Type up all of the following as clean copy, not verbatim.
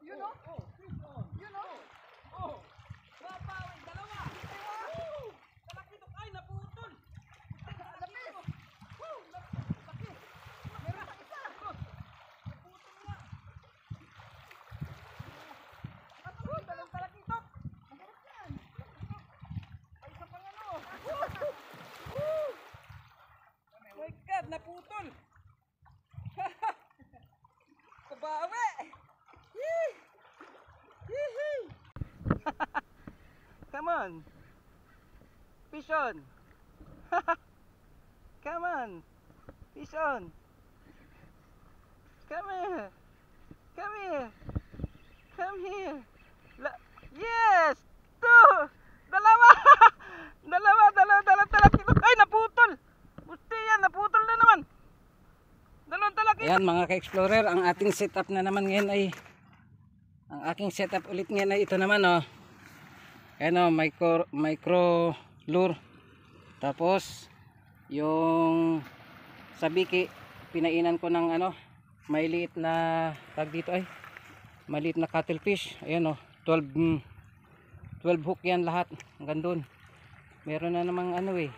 Yun o. Yun o. Wapawin, dalawa. Talakitok ay naputol. Lapis. Laki. Meron pa isa. Naputol nga. Dalawang talakitok. Mahirap yan. Ay, isa pang ano. My God, naputol. Kabawi. Come on. Fish on. Come on. Fish on. Come here. Come here. Come here. Yes! Two! Dalawa! Dalawa talakitok. Ay, naputol! Busti yan, naputol na naman. Dalawang talakitok. Ayan mga ka-explorer, ang ating setup na naman ngayon ay ang aking setup ulit ngayon ay ito naman oh. Ayan oh, micro lure. Tapos yung sabiki pinainan ko ng ano, maliit na tag dito ay maliit na cuttlefish. Ayan oh, 12 hook yan lahat hanggang doon. Meron na namang ano eh.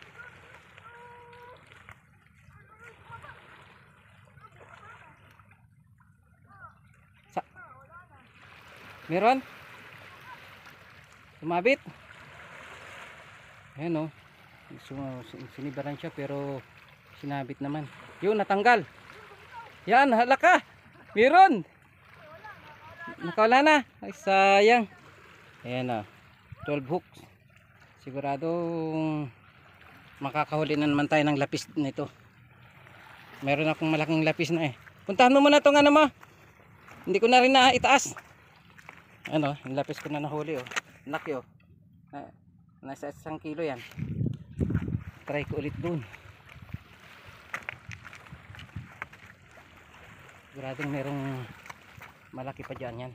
Meron? Sumabit? Ayan o. Sinibaran siya pero sinabit naman. Yun, natanggal. Yan, halaka. Meron. Nakawala na. Ay, sayang. Ayan o. 12 hooks. Siguradong makakahuli na naman tayo ng lapis nito. Meron akong malaking lapis na eh. Puntahan mo muna itong ano mo. Hindi ko na rin na itaas. Ano, yung lapis ko na nahuli oh. Laki oh. Nasa 1 kilo yan. Try ko ulit dun. Siguradong merong malaki pa dyan yan.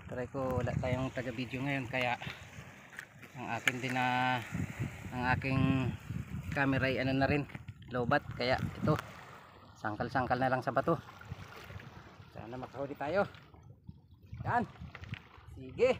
Try ko, wala tayong taga video ngayon kaya ang akin din na ang aking camera ay ano na rin, lowbat, kaya ito sangkal na lang sa bato. Sana makahuli tayo. Yan. Sige.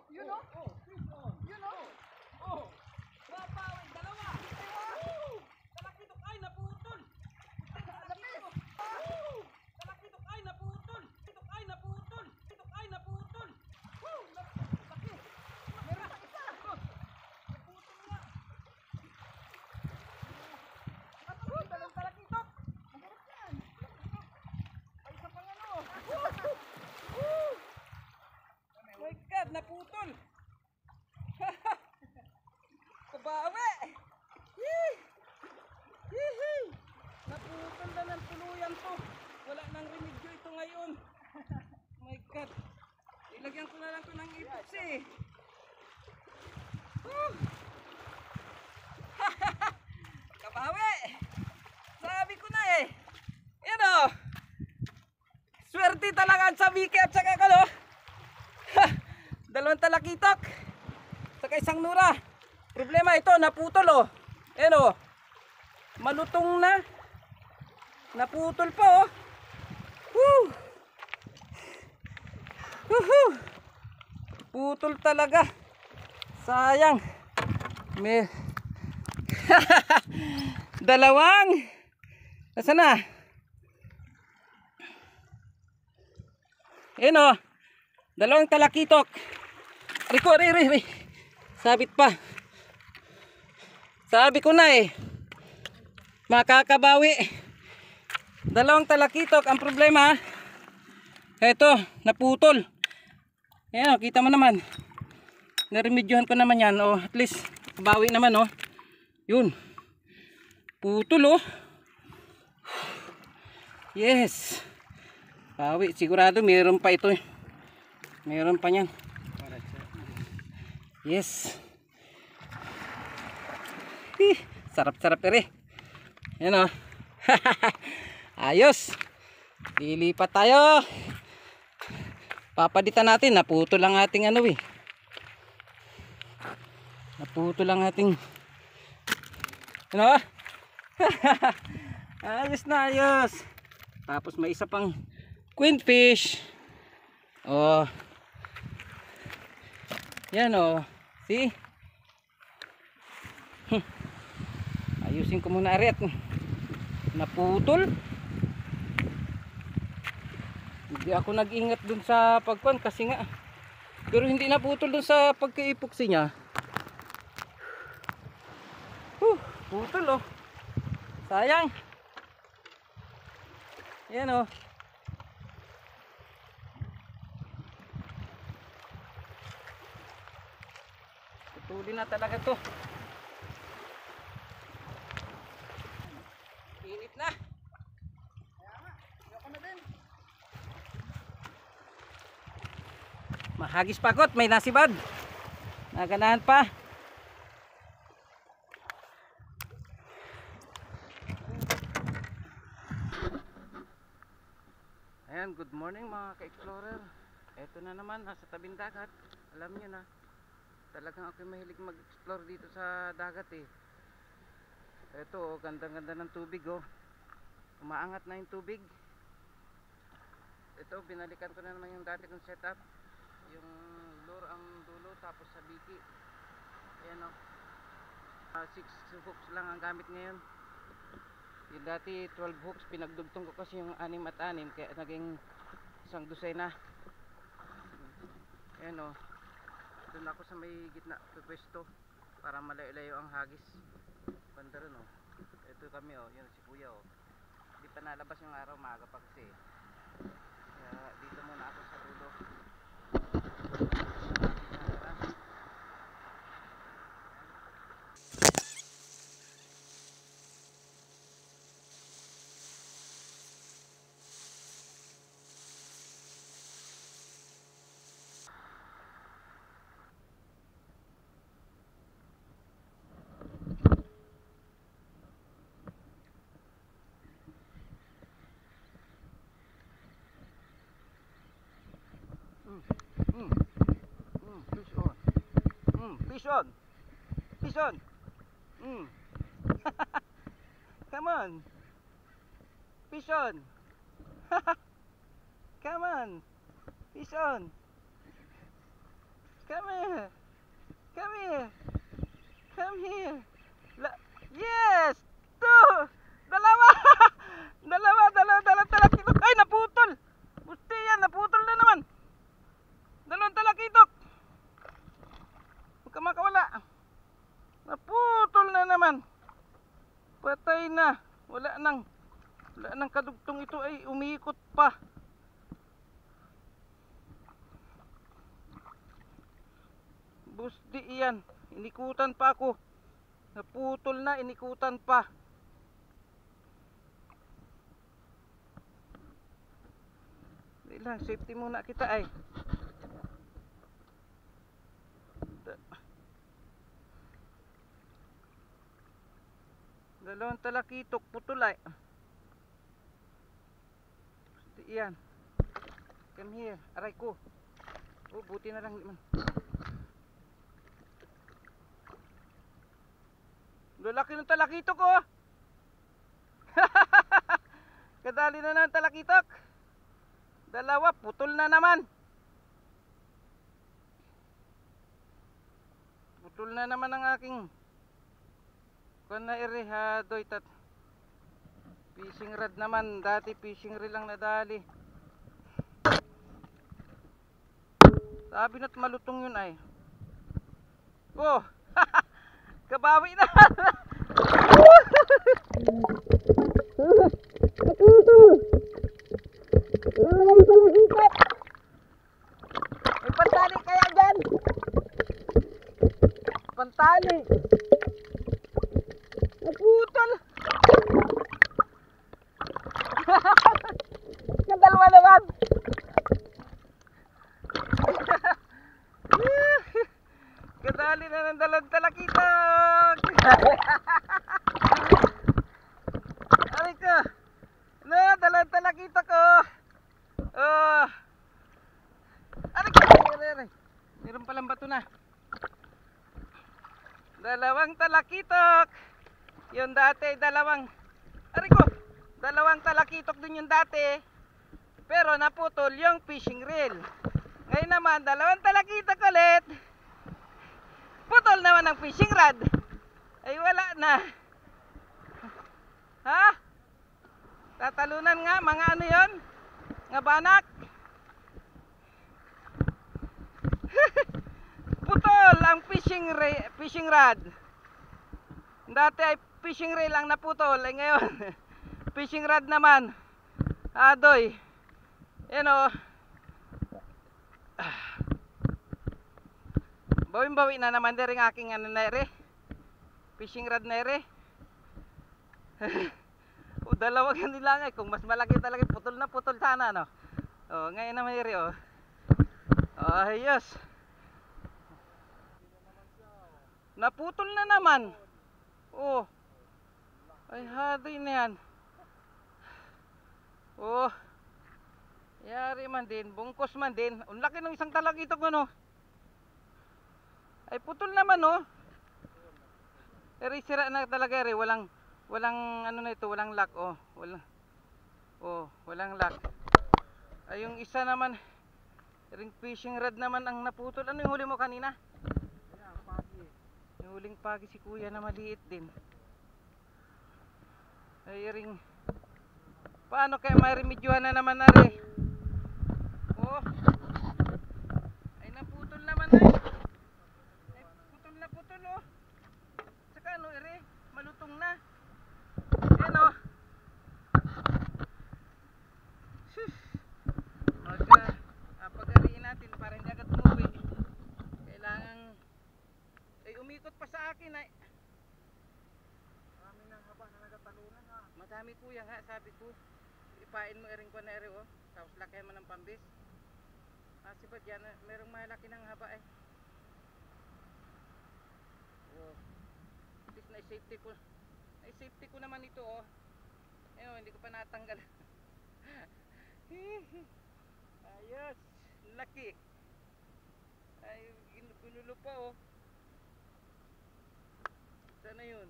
Yun o. Yun o. Wapawin, dalawa. Talakitok ay naputol. Lapis. Talakitok ay naputol. Talakitok ay naputol. Talakitok ay naputol. Laki. Meron pa isa. Naputol nga. Dalawang talakitok. Mahirap yan. Ay, isa pang ano. My God, naputol. Kabawi. Naputol na ng tuluyan to. Wala nang remedyo ito ngayon. My God. Ilagyan ko na lang to ng epoxy. Kabawi. Sabi ko na eh. Yan o. Swerte talaga sa sabiki at saka kalo. Dalawang talakitok saka isang nura. Problema ito, naputol oh. Ayan oh, malutong na, naputol pa oh. Woo! Woohoo! Putol talaga, sayang. Dalawang. Nasaan na? Ayan o. Dalawang talakitok. Riko, ri. Sabit pa. Sabi ko na eh. Makakabawi. Dalawang talakitok. Ang problema, eto, naputol. Ayan o, kita mo naman. Naremedyohan ko naman yan. O, at least, kabawi naman o. Yun. Putol o. Yes. Bawi, sigurado mayroon pa ito eh. Mayroon pa niyan. Yes. Sarap-sarap ere. Yan o. Ayos. Lilipat tayo. Papaditan natin. Naputol lang ating ano eh. Naputol lang ating ano? Ayos na ayos. Tapos may isa pang queenfish. Oh. Yan oh. See? Ayusin ko muna aret. Naputol. Hindi ako nag-ingat dun sa pagkuan kasi nga. Pero hindi naputol dun sa pagka-epoxy niya. Putol oh. Sayang. Yan oh. Putulin na talaga to. Init na. Mahagis pakot, may nasibad. Naganahan pa. Ayan, good morning mga ka-explorer. Eto na naman, nasa tabing dagat. Alam nyo na, talagang ako mahilig mag-explore dito sa dagat eh. Eto oh, ganda-ganda ng tubig oh. Umaangat na yung tubig. Ito, binalikan ko na naman yung dati kong setup. Yung lure ang dulo, tapos sa biki. Ayan oh. 6 hooks lang ang gamit ngayon. Yung dati 12 hooks, pinagdugtong ko kasi yung 6 at 6, kaya naging isang dosena. Ayan o, doon ako sa may gitna pwesto para malayo-layo ang hagis. Banda rin o. Ito kami o, yun si kuya o. Hindi pa nalabas yung araw, maaga pa kasi. Kaya dito muna ako sa dulo. Fish on. Fish on. Fish on. Come on. Fish on. Come on. Fish on. Come here. Come here. Come here. Yes. Two. Dalawa. Dalawa. Talakitok. Ay, naputol. Busti yan. Naputol na naman. Dalawang talakitok. Huwag ka makawala. Naputol na naman. Patay na. Wala nang kadugtong ito ay umiikot pa. Busti iyan. Inikutan pa ako. Naputol na, inikutan pa. Hindi lang, safety muna kita ay. Dalawang talakitok, putulay. Busti iyan. Come here, aray ko. Oh, buti na lang man. Lalaki ng talakitok oh. Kadali na ng talakitok. Dalawa, putol na naman. Putol na naman ang aking Kung na iri ha, doy tat fishing rod naman, dati fishing reel lang nadali. Sabi na't malutong yun ay. Oh, kabawi na. May pantali kaya dyan? Pantali. Naputol. Yung dalawa naman. Kadali na ng talakitag. Aray ko. Na, talakita ko. Oh. Aray ko. Aray. Meron palang bato na. Dalawang talakitok. Yung dati, dalawang. Aray ko. Dalawang talakitok din yung dati. Pero naputol yung fishing reel. Ngayon naman, dalawang talakitok ulit. Putol naman ang fishing rod. Ay wala na. Ha? Tatalunan nga, mga ano yon? Nga banak. Putol ang fishing rod. Dati ay fishing reel ang naputol. Ay ngayon, fishing rod naman. Adoy. Yan o. Bawin-bawi na naman din rin aking ano na ere. Fishing rod na ere. O dalawa ganun lang eh. Kung mas malaki talaga putol na putol sana no. O ngayon naman ere o. Ayos. Naputol na naman. Oh. Ay haday na yan. Oh. Yari man din, bungkos man din. Ang laki ng isang talakitok ano. Ay putol naman oh. Eri sira na talaga eri, walang ano na ito, walang lock oh. Walang lock. Ay yung isa naman, ring fishing rod naman ang naputol. Ano yung huli mo kanina? Yung huling pagi si kuya na maliit din. Ay ring, paano kaya may remedyohan na naman ari? Oh. Ay naputol naman ay. Putol oh. Saka ano ere, malutong na. Ayan oh. Shush. Pag-ariin natin para hindi agad umuwi. Kailangan ay umikot pa sa akin ay. Marami nang haba na nagatalunan ha. Madami kuya nga sabi ko. Ipain mo ering ko na ere oh. Tapos laki mo ng pambis. Kasi ba dyan, merong malaki ng haba eh. Oh. At least na-safety ko naman ito oh. Ayun, hindi ko pa natanggal. Ayos, laki. Ay, ginulo pa oh. Sana yun.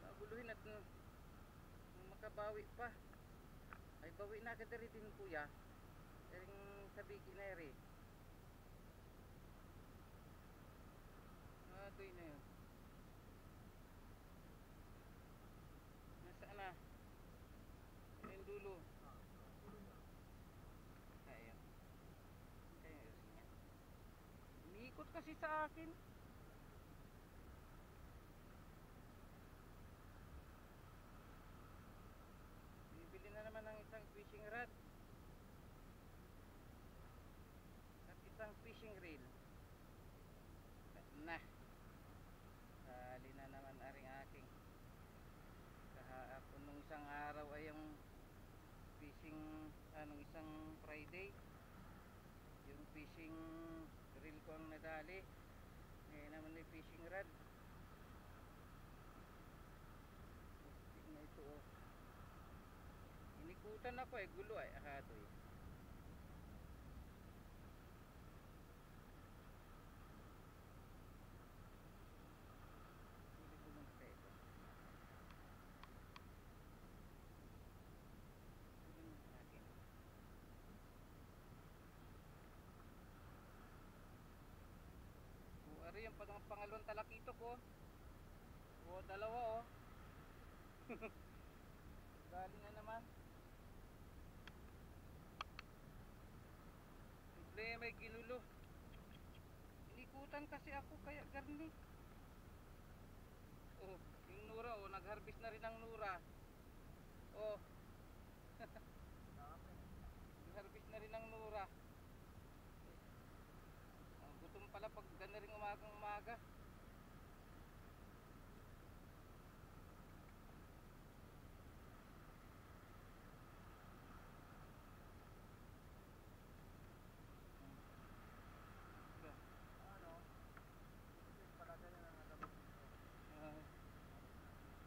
Naguluhin at makabawi pa. Ay bawi na agad rin din kuya. Ering sabiki na rin. Adoy na yun. Nasaan na? Yung dulo. Ayun. Ayun niya. Umiikot kasi sa akin. Bibili na naman ng isang fishing rod. At isang fishing reel. Na. Dali na naman aring aking. Kahapon nung isang araw ay yung fishing, anong isang Friday. Yung fishing reel ko ang nadali. Ngayon naman may fishing rod. Pustik na ito oh. Inikutan ako eh, gulo ay akato eh. Yung pangalawang talakitok oh. O dalawa oh. Galing na naman. Problema ay ginulo. Inikutan kasi ako kaya garni. Oh, yung Nura oh, nag-harvest na rin ang Nura. Oh. Nag-harvest na rin ang Nura. Oh, gutom pala pag gana rin umagang umaga.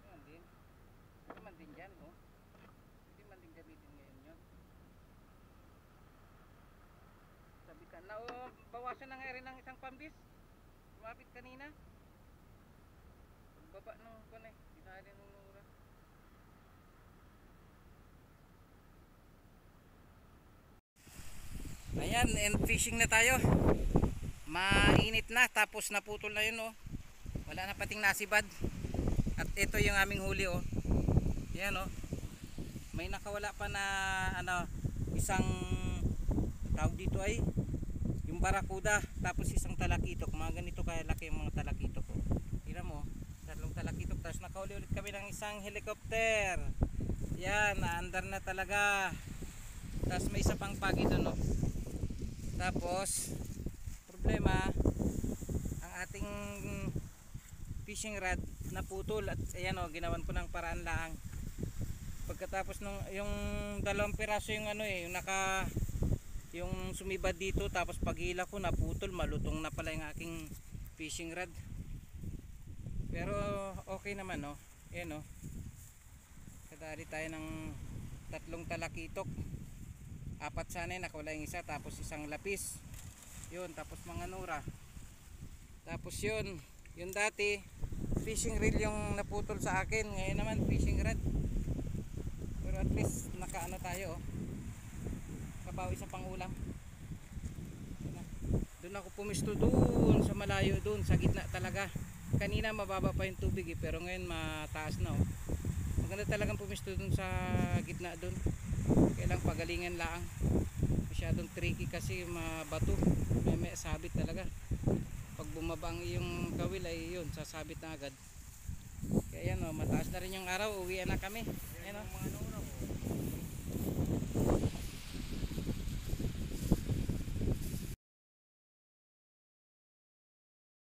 Yan din. Pwede man din dyan, oh. Pwede man din gamitin ngayon yun. Sabitan na, oh, bawasan na nga rin ng isang pambis. Lumapit kanina. Pagbaba nung kunay, dinali nung Nura. Ayan, end fishing na tayo. Mainit na, tapos naputol na yun, oh. Wala na pating nasibad. At ito yung aming huli oh. Yan oh. May nakawala pa na ano, isang tawag dito ay yung barakuda, tapos isang talakitok. Mga ganito kaya laki yung mga talakitok oh. Tingnan mo, tatlong talakitok. Tapos nakahuli ulit kami ng isang helicopter. Yan, naandar na talaga. Tapos may isa pang pagi doon oh. Tapos problema, ang ating fishing rod naputol at ayan o, ginawan ko ng paraan lang. Pagkatapos nung yung dalawang piraso yung ano eh, yung sumibad dito, tapos paghila ko naputol, malutong na pala yung aking fishing rod. Pero okay naman no. Ayan o. Kadali tayo ng tatlong talakitok. Apat sana yun, nakawala yung isa, tapos isang lapis. Yun, tapos mga Nura. Tapos yun, yung dati fishing reel yung naputol sa akin, ngayon naman fishing rod. Pero at least nakaano tayo oh. Kabawi sa pangulam. Doon ako pumisto doon sa malayo, doon sa gitna talaga. Kanina mababa pa yung tubig eh, pero ngayon mataas na oh. Maganda talagang pumisto doon sa gitna doon. Kailang pagalingan lang. Masyadong tricky kasi mabato. May sabit talaga. Pag bumaba ang iyong kawil ay yun, sasabit na agad. Kaya yan o, mataas na rin yung araw, uwian na kami. Ayan o.